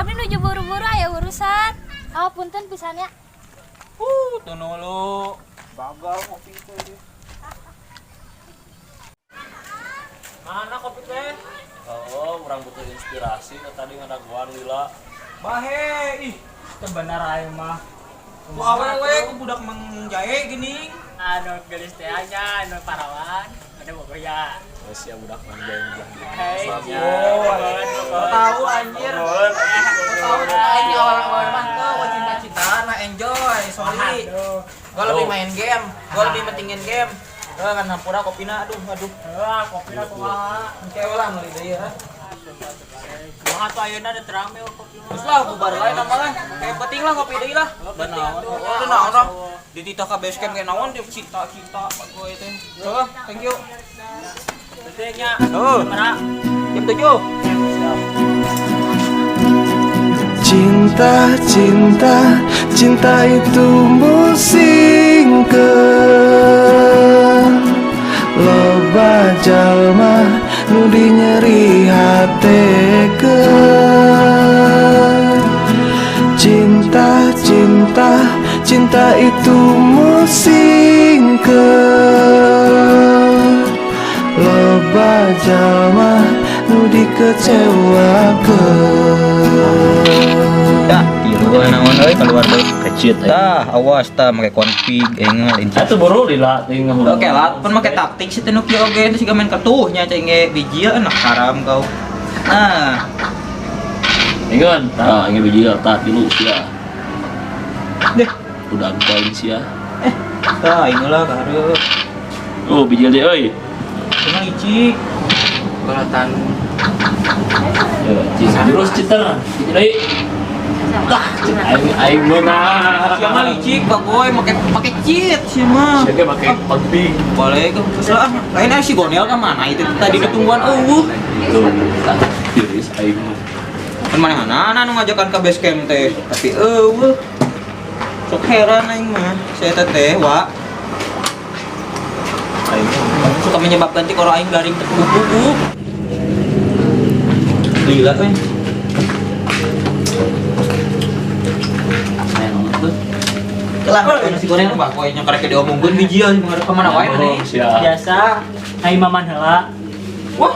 abdi nuju buru-buru aya urusan. Ah, punten pisannya. Tuh nulu. Gagal kopi teh. Mana kopi teh? Oh, orang butuh inspirasi tadi ngadaguan lila. Bahe, ih, teu bener aing mah. Ku awewe ku budak mengjae gini. Anu gelis teh aja, anu parawan. Ada bogoya. Geus ya budak manjang. Hei, Tahu anjir. Tahu aing awal-awal mah teu cinta-cinta na enjoy, sorry. Gua lebih main game, gua lebih pentingin game. Kan hampura kopina aduh. kopi lah kumaha. Cewek lah meuli deui ya. Kumaha tuh ayeuna teh rame kopi mah. Terus lah bubar lain mah lah. Kayak penting lah ngopi deui lah. Dan naon lah. Di titah ka base camp ge naon di cita-cita gue itu. Coba, thank you. Pentingnya. Mana? Jam 7. Cinta, cinta, cinta itu musingkeun loba jalma nu dinyeri hatekeun. Cinta, cinta, cinta itu musingkeun loba jalma nu dikecewakeun. Ya, tilu naon euy keluar deui. Kecit. Tah, awas tah make config engel inci. Atuh buru lila tinggal. Oke lah, pun make taktik sih teh nu kieu oge teh siga main ketuhnya cai ge biji anak haram kau. Nah, Ingat, ini biji tak dulu sia. deh, Udah poin sia. tah ingelah kareup. Oh, biji deui euy. Cuma licik. Balatan. Terus citer. Deui. Tah, aing meunang. Sia mah licik bagoy make cheat sia mah. Sia ge make penting. Boleh ke terus lah. Lain si Gonel ka mana itu tadi ditungguan eueuh. Tuh, tiris aing mah. Kan manehana nu ngajakan ke base camp teh, tapi eueuh. Sok heran aing mah. Saya teh wa Aing suka menyebabkan ti kalau aing garing teh kubu-kubu. Gila euy. Lah, nasi goreng Pak, koe nya karek diomongkeun biji ya mengarep ka mana wae maneh. Biasa ai maman heula. Wah.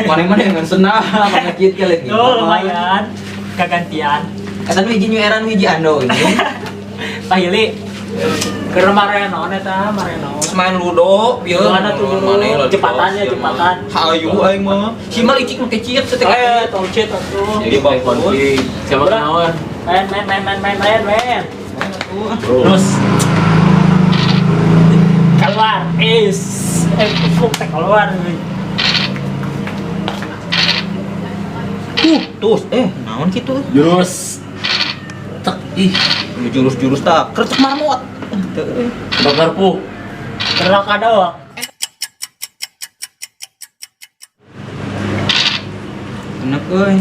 Maneh yang senang pangakit ke lagi. Tuh lumayan kagantian. Eta hiji new era hiji ando ini. Pahili. Keur mareno eta mareno. Terus main ludo, pieu. Mana tuh dulu jepatannya jepatan. Hayu aing mah. Si mah licik make ciet teh. Tong cet atuh. jadi bang konflik. Siapa kenawan? Main. Terus keluar fuk teh keluar Tuh, naon kitu? Jurus. Tak ih, Jurus-jurus tak kercek marmot. bakar pu. gerak ada Enak euy.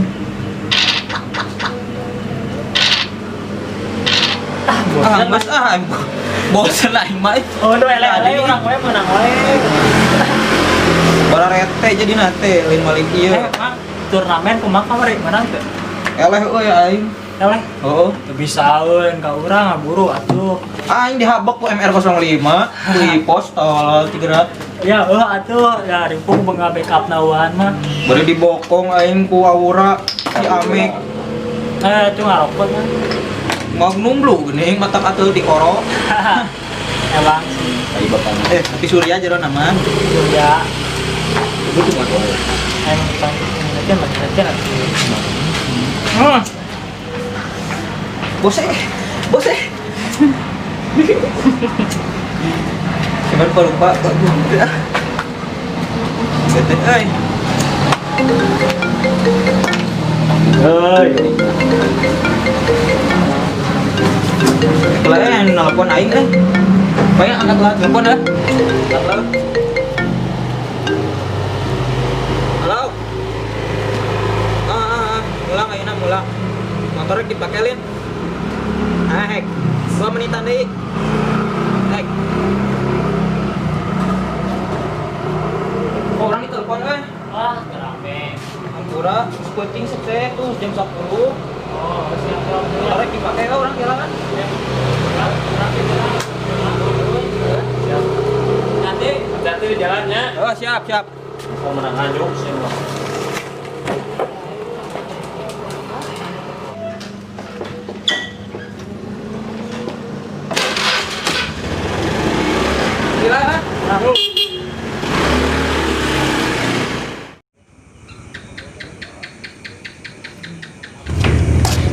Mas bosan aing mah. oh do ele urang we menang we Bola rete jadi nate lain malin ieu. turnamen kumaha kamari menang teh Eleh euy aing. eleh Heeh. teu bisaeun ka urang ngaburu atuh Aing dihabek ku MR05 di pos tol Tigrat. ya atuh ya rimpung beunga backup nawan mah Bari dibokong aing ku Aura si Amek. itu ngarokot mah Magnum blue geuning matak atuh di oro. emang sih Ai bapak. Tapi Surya jero nama. ya Itu cuma doa. emang pengen Bose. Cuman kalau lupa bagus. Bete euy. Hei. Kelayan nelpon aing Banyak angkat lah, telepon dah. Halo. Halo. Mulang ayeuna mulang. Motornya dipakelin. Hek. 2 menitan deui. Hek. Kok orang ditelepon euy? ah rame Ampura, penting sukses tuh jam 10. Tarik dipakai kau orang jalan. Hati-hati di jalannya. Oh, siap. Mau menang anjuk sih. Silakan.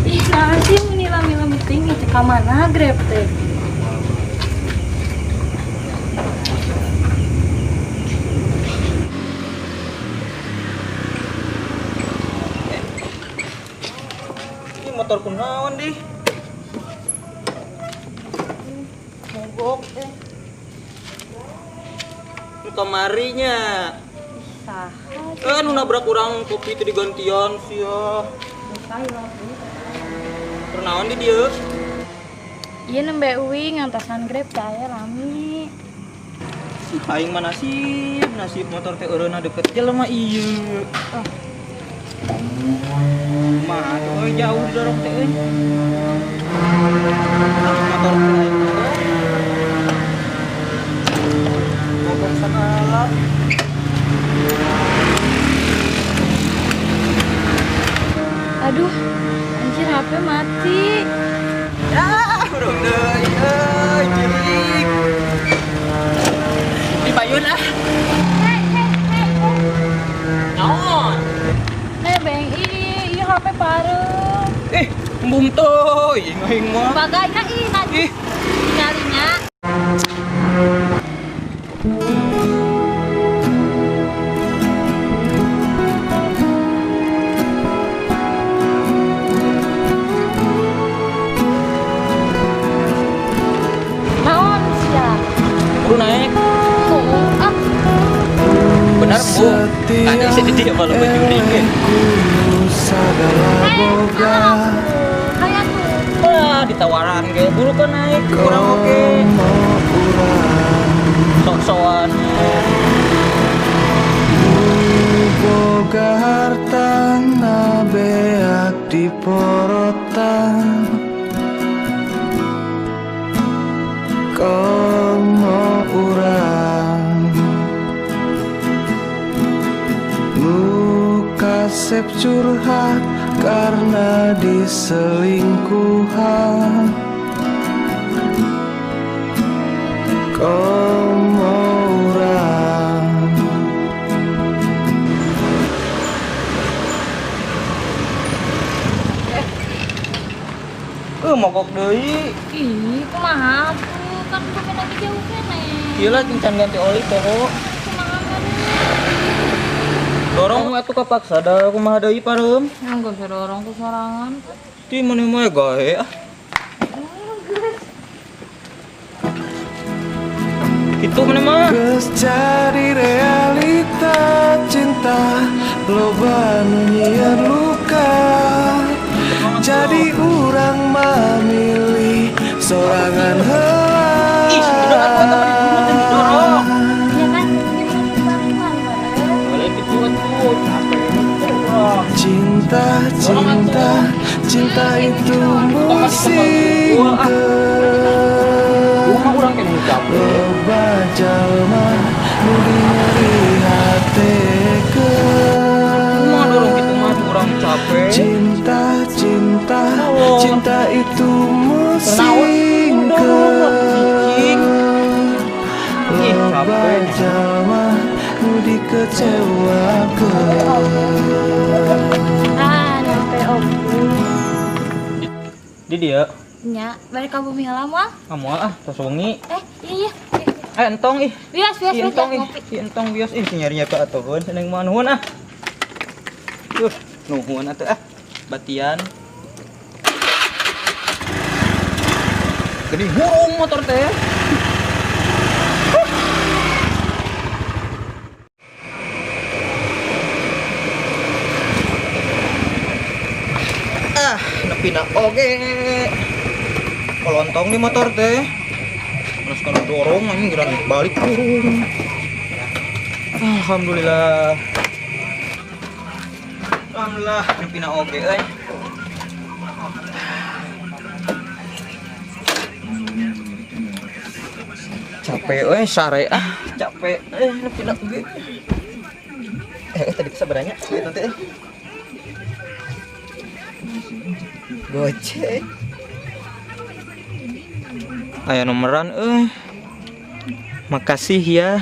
Ih, nanti menilai tinggi di kamana grab teh. Ini motor kunaon di? Mogok teh. Ini kamarinya. Saha Nu nabrak urang kopi itu digantian sih ya. saya. Pernaon di dia? Iya nembe uing ngantasan grab saya rame. Aing mah nasib motor teh eureuna deket jelema ieu. Mah tuh jauh dorong teh euy. Motor teh aing mah. Mogok sakala. Aduh, anjir HP mati. Ya, urang deui cilik. Di payun ah. Naon? Beng, iya HP pareu. Embung tuh, aing mah. Bagainya nanti nyarinya. Naon sia? Buru naik. Ah, Benar, Bu. Tadi saya dia kalau baju dingin. Sagala boga kayak tuh. Wah, ditawaran ge. Buru kan naik kurang oke. komo urang Sok-sokan. boga harta beak di porotan komo urang kasep curhat karena diselingkuhan komo urang Mogok deui. Ih, kumaha tuh? Kan bukan lagi jauh kene. Ieu lah can ganti oli toho. Kumaha kan? Dorong atuh kapaksa da kumaha deui pareum. Enggak bisa dorong ke sorangan. Di mana mah gawe ah. Itu mana mah? Geus jadi realita cinta loba nu nyieun luka jadi urang memilih sorangan heula Ih, sudah aku teman didorong. Iya kan? Boleh dituat-tuat capek. cinta cinta cinta itu musingkeun Rumah urang teh nu capek. loba jalma nu nyeri hatekeun Kumaha dorong kitu mah urang capek. cinta cinta cinta itu Cicing. Ih, loba capek. jalma nu dikecewakeun Ah, nyampe oke. Di dia Nya, balik ka bumi heula moal. kamu ah tos wengi. Iya. Entong ih. Bias Entong ih. ngopi. Entong bias ih nyari-nyari ka atuhun seneng mah nuhun ah. Nuhun atuh ah. Batian. Gede hurung motor teh. Nepi na oge. Kolontong di motor teh. Terus kalau dorong anjing gerak balik turun. Alhamdulillah. Alhamdulillah nepi na oge euy. Capek sare capek nepi nak ge. Tadi sabaranya nanti gocek. Aya nomoran Makasih ya.